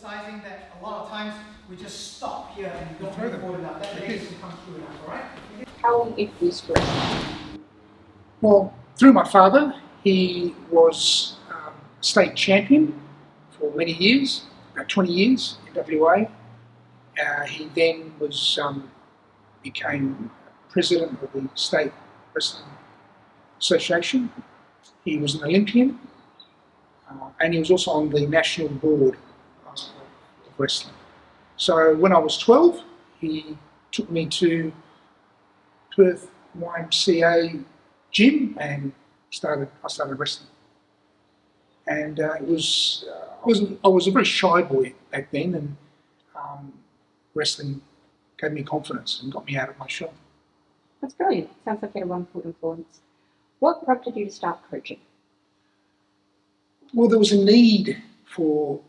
emphasizing that a lot of times we just stop here and don't move forward enough. That legacy comes through enough, all right? How were you introduced to wrestling? Well, through my father, he was state champion for many years, about 20 years in WA. He then became president of the State Wrestling Association. He was an Olympian, and he was also on the national board of wrestling. So when I was 12, he took me to Perth YMCA gym and I started wrestling. And I was a very shy boy back then, and wrestling gave me confidence and got me out of my shell. That's brilliant. Sounds like you had a wonderful influence. What prompted you to start coaching? Well, there was a need for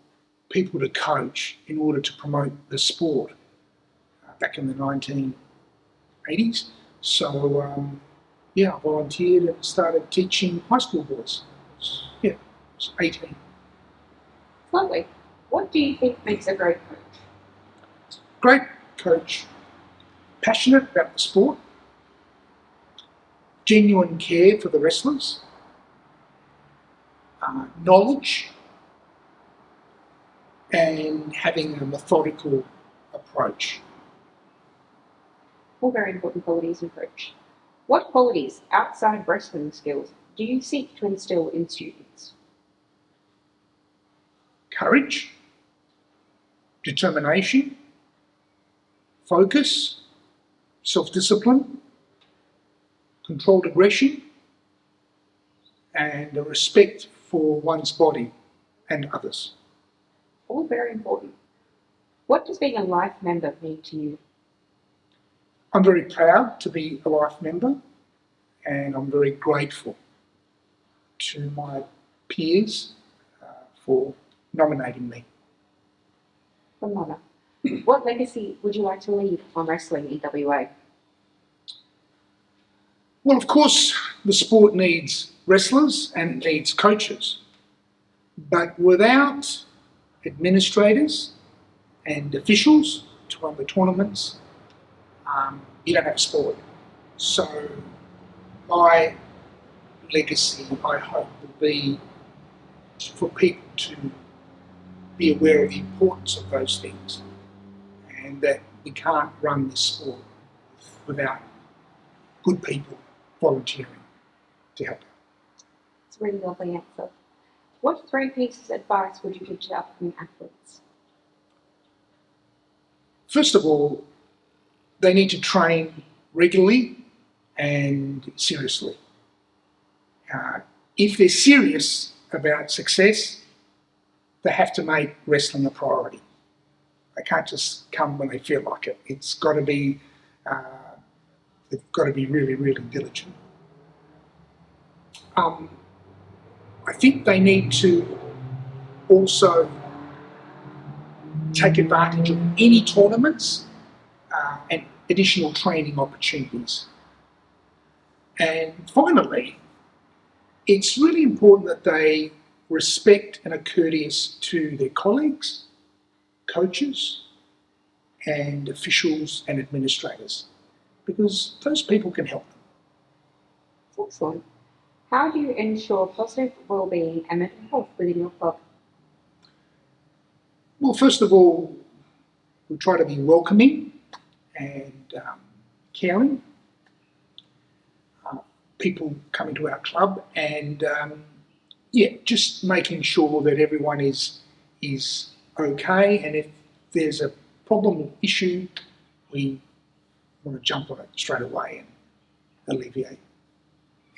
people to coach in order to promote the sport back in the 1980s. So, I volunteered and started teaching high school boys. I was 18. Lovely. What do you think makes a great coach? Great coach, passionate about the sport, genuine care for the wrestlers, knowledge, and having a methodical approach. All very important qualities in coach. What qualities outside wrestling skills do you seek to instill in students? Courage, determination, focus, self-discipline, controlled aggression, and a respect for one's body and others. All very important. What does being a life member mean to you? I'm very proud to be a life member, and I'm very grateful to my peers for nominating me. From Mother. What legacy would you like to leave on wrestling in WA? Well, of course, the sport needs wrestlers and it needs coaches. But without administrators and officials to run the tournaments, you don't have a sport. So my legacy, I hope, will be for people to be aware of the importance of those things, and that we can't run this sport without good people volunteering to help out. It's a really lovely answer. What 3 pieces of advice would you give to upcoming athletes? First of all, they need to train regularly and seriously. If they're serious about success, they have to make wrestling a priority. They can't just come when they feel like it. It's got to be, they've got to be really, really diligent. I think they need to also take advantage of any tournaments and additional training opportunities. And finally, it's really important that they respect and are courteous to their colleagues, coaches, and officials and administrators, because those people can help them. Excellent. How do you ensure positive well-being and mental health within your club? Well, first of all, we try to be welcoming and caring. People coming to our club, and just making sure that everyone is okay, and if there's a problem or issue, we want to jump on it straight away and alleviate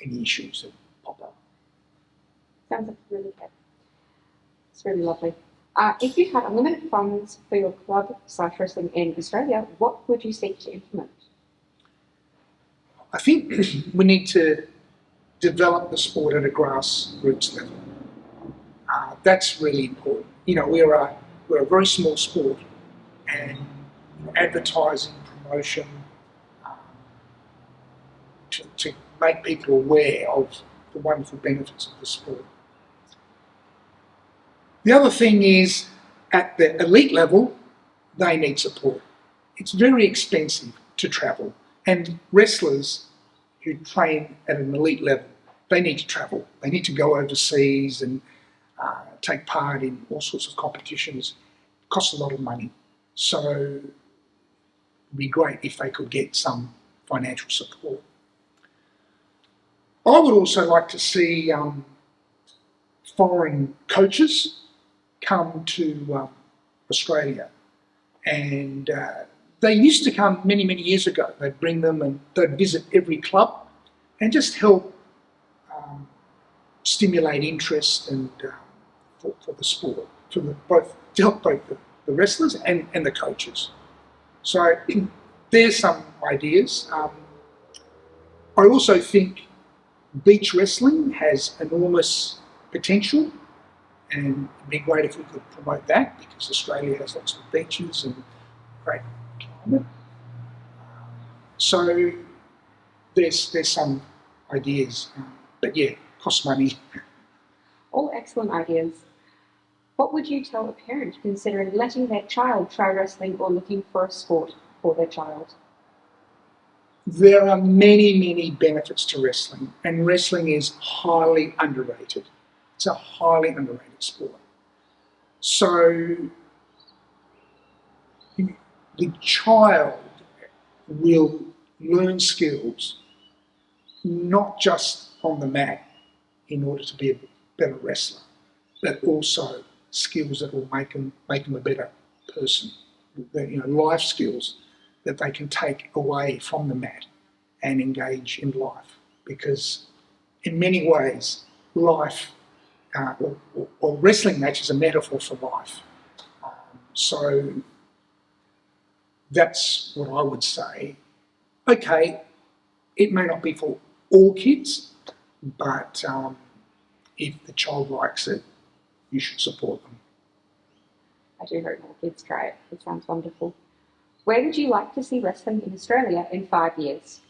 any issues that pop up. Sounds like really good. It's really lovely. If you had unlimited funds for your club/wrestling in Australia, what would you seek to implement? I think we need to develop the sport at a grassroots level. That's really important. We're a very small sport, and advertising, promotion, to make people aware of the wonderful benefits of the sport. The other thing is at the elite level, they need support. It's very expensive to travel, and wrestlers who train at an elite level, they need to travel. They need to go overseas and take part in all sorts of competitions. It costs a lot of money. So it'd be great if they could get some financial support. I would also like to see foreign coaches come to Australia, and they used to come many, many years ago. They'd bring them and they'd visit every club and just help stimulate interest and for the sport, to help both the wrestlers and the coaches. So there's some ideas. I also think beach wrestling has enormous potential, and it'd be great if we could promote that, because Australia has lots of beaches and great climate. So there's some ideas, but yeah, costs money. All excellent ideas. What would you tell a parent considering letting their child try wrestling or looking for a sport for their child? There are many, many benefits to wrestling, and wrestling is highly underrated. It's a highly underrated sport. So the child will learn skills not just on the mat in order to be a better wrestler, but also skills that will make them a better person. Life skills that they can take away from the mat and engage in life. Because in many ways, life or wrestling match is a metaphor for life. So that's what I would say. Okay, it may not be for all kids, but if the child likes it, you should support them. I do hope more kids try it. It sounds wonderful. Where would you like to see wrestling in Australia in 5 years?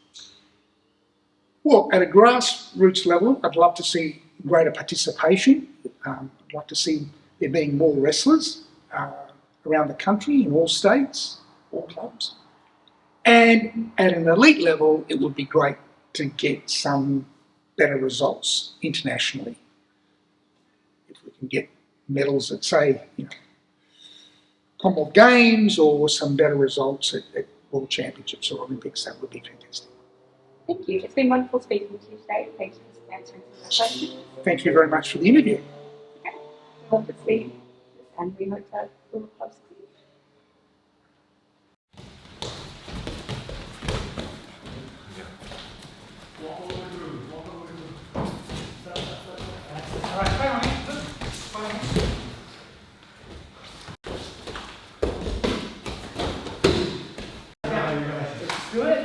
Well, at a grassroots level, I'd love to see greater participation. I'd like to see there being more wrestlers around the country in all states, all clubs. And at an elite level, it would be great to get some better results internationally. If we can get medals at, say, Commonwealth Games, or some better results at World Championships or Olympics, that would be fantastic. Thank you. It's been wonderful speaking to you today. Thank you for answering some of my questions. Thank you very much for the interview. Okay. We love to see, and we hope that we'll close to you. All right, bye, Ronnie. Bye. Do it?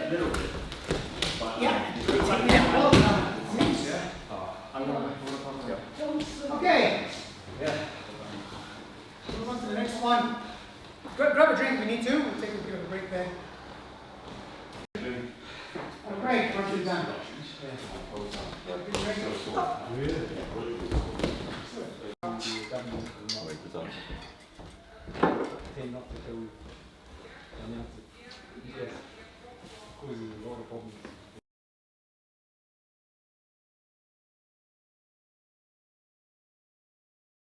Yeah. Okay. Move on to the next one. Grab a drink if you need to. We'll take a bit of a break there. Great, once you're done. Tend not to feel causes a lot of problems.